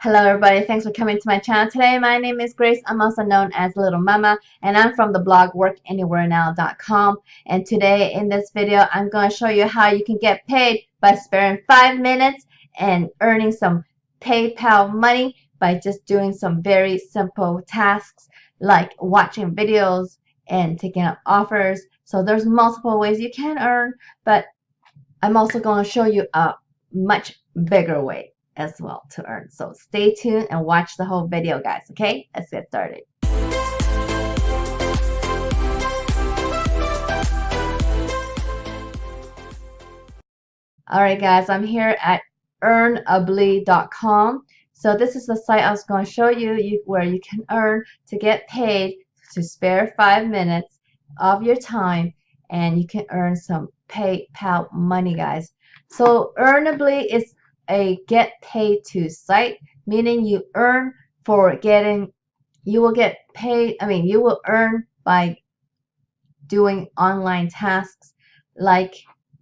Hello everybody, thanks for coming to my channel today. My name is Grace. I'm also known as Littlemama, and I'm from the blog workanywherenow.com. And today in this video, I'm going to show you how you can get paid by sparing 5 minutes and earning some PayPal money by just doing some very simple tasks like watching videos and taking up offers. So there's multiple ways you can earn, but I'm also going to show you a much bigger way as well to earn. So stay tuned and watch the whole video, guys. Okay, let's get started. Alright guys, I'm here at earnably.com. So this is the site I was going to show you where you can earn to get paid to spare 5 minutes of your time, and you can earn some PayPal money, guys. So Earnably is a get paid to site, meaning you earn for getting, you will get paid, you will earn by doing online tasks like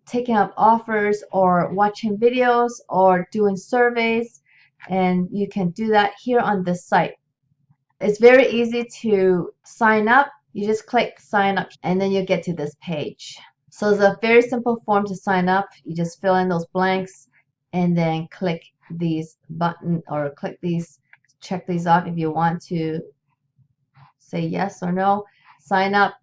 taking up offers or watching videos or doing surveys, and you can do that here on this site. It's very easy to sign up. You just click sign up and then you get to this page. So it's a very simple form to sign up. You just fill in those blanks and then click these button or click these, check these off if you want to say yes or no, sign up,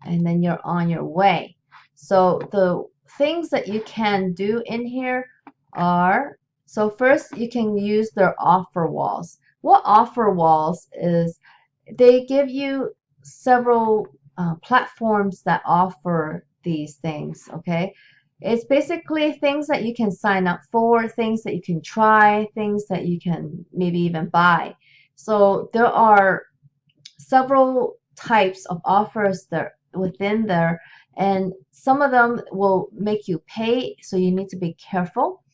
and then you're on your way. So the things that you can do in here are, so first you can use their offer walls. What offer walls is, they give you several platforms that offer these things, okay? It's basically things that you can sign up for, things that you can try, things that you can maybe even buy. So there are several types of offers there within there, and some of them will make you pay, so you need to be careful,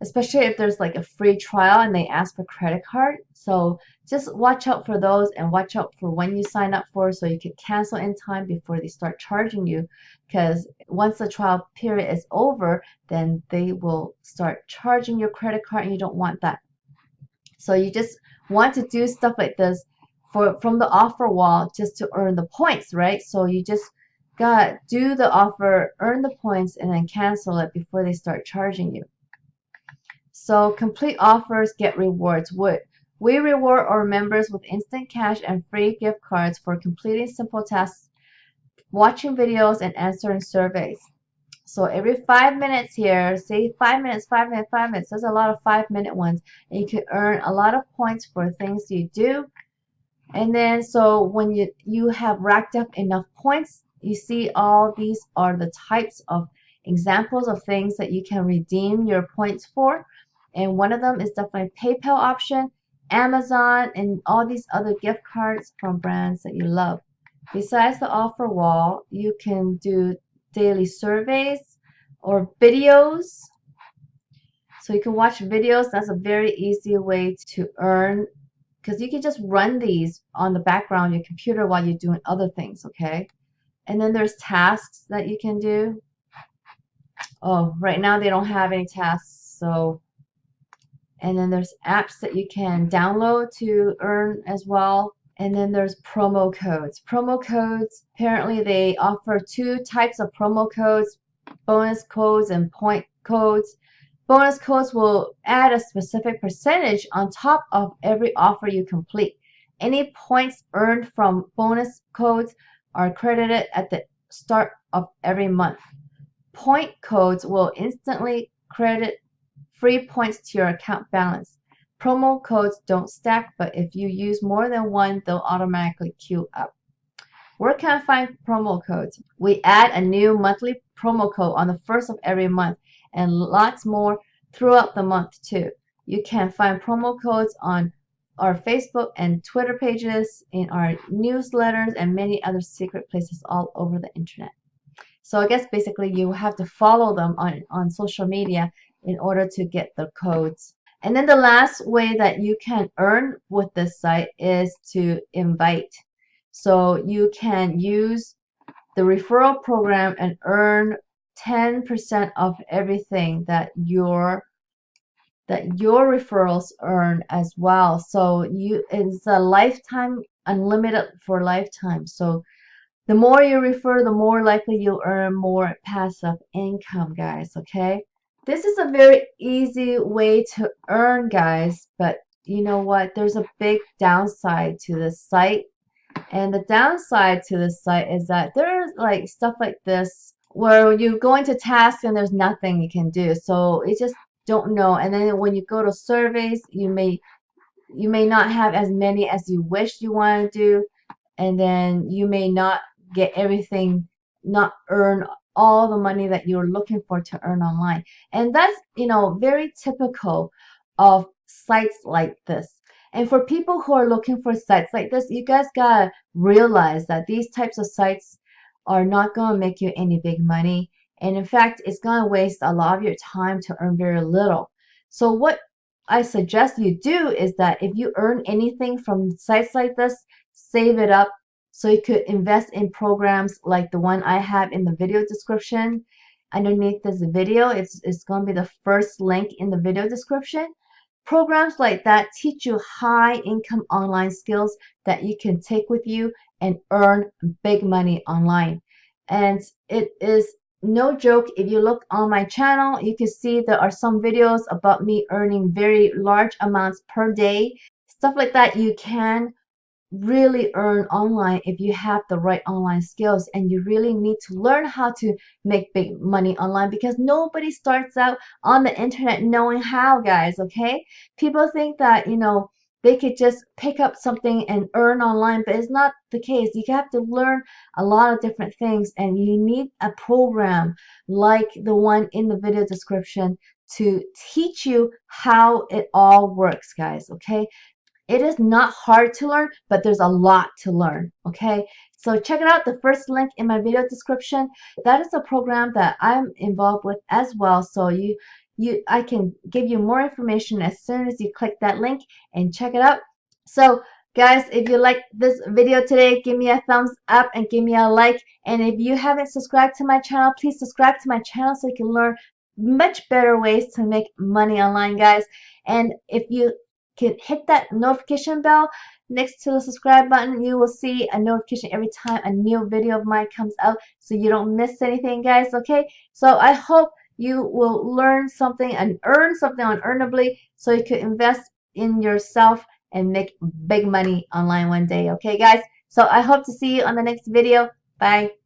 especially if there's like a free trial and they ask for credit card. So just watch out for those and watch out for when you sign up for, so you can cancel in time before they start charging you, because once the trial period is over, then they will start charging your credit card, and you don't want that. So you just want to do stuff like this from the offer wall just to earn the points, right? So you just gotta do the offer, earn the points, and then cancel it before they start charging you. So complete offers get rewards. We reward our members with instant cash and free gift cards for completing simple tasks, watching videos, and answering surveys. So every 5 minutes here, say 5 minutes, 5 minutes, 5 minutes. There's a lot of 5-minute ones, and you can earn a lot of points for things you do. And then so when you have racked up enough points, you see all these are the types of examples of things that you can redeem your points for. And one of them is definitely PayPal option, Amazon, and all these other gift cards from brands that you love. Besides the offer wall, you can do daily surveys or videos. So you can watch videos. That's a very easy way to earn, because you can just run these on the background of your computer while you're doing other things, okay? And then there's tasks that you can do. Oh, right now they don't have any tasks, so. And then there's apps that you can download to earn as well. And then there's promo codes. Promo codes, apparently they offer 2 types of promo codes, bonus codes and point codes. Bonus codes will add a specific percentage on top of every offer you complete. Any points earned from bonus codes are credited at the start of every month. Point codes will instantly credit free points to your account balance. Promo codes don't stack, but if you use more than one, they'll automatically queue up. Where can I find promo codes? We add a new monthly promo code on the first of every month, and lots more throughout the month too. You can find promo codes on our Facebook and Twitter pages, in our newsletters, and many other secret places all over the internet. So I guess basically you have to follow them on social media in order to get the codes. And then the last way that you can earn with this site is to invite. So you can use the referral program and earn 10% of everything that that your referrals earn as well. So it's a lifetime, unlimited for lifetime. So the more you refer, the more likely you'll earn more passive income, guys, okay? This is a very easy way to earn, guys, but you know what? There's a big downside to this site. And the downside to this site is that there's like stuff like this where you go into tasks and there's nothing you can do. So you just don't know. And then when you go to surveys, you may not have as many as you wish you want to do, and then you may not get everything, not earn all the money that you're looking for to earn online. And that's, very typical of sites like this. And for people who are looking for sites like this, you guys gotta realize that these types of sites are not gonna make you any big money. And in fact, it's gonna waste a lot of your time to earn very little. So what I suggest you do is that if you earn anything from sites like this, save it up so you could invest in programs like the one I have in the video description. Underneath this video, it's going to be the first link in the video description. Programs like that teach you high income online skills that you can take with you and earn big money online. And it is no joke. If you look on my channel, you can see there are some videos about me earning very large amounts per day. Stuff like that you can really earn online if you have the right online skills, and you really need to learn how to make big money online, because nobody starts out on the internet knowing how, guys, okay? People think that, they could just pick up something and earn online, but it's not the case. You have to learn a lot of different things, and you need a program like the one in the video description to teach you how it all works, guys, okay? It is not hard to learn, but there's a lot to learn, okay? So check it out, the first link in my video description. That is a program that I'm involved with as well. So I can give you more information as soon as you click that link and check it out. So guys, if you like this video today, give me a thumbs up and give me a like. And if you haven't subscribed to my channel, please subscribe to my channel so you can learn much better ways to make money online, guys. And if you can hit that notification bell next to the subscribe button, you will see a notification every time a new video of mine comes out, so you don't miss anything, guys, okay? So I hope you will learn something and earn something unearnably so you could invest in yourself and make big money online one day, okay, guys? So I hope to see you on the next video. Bye.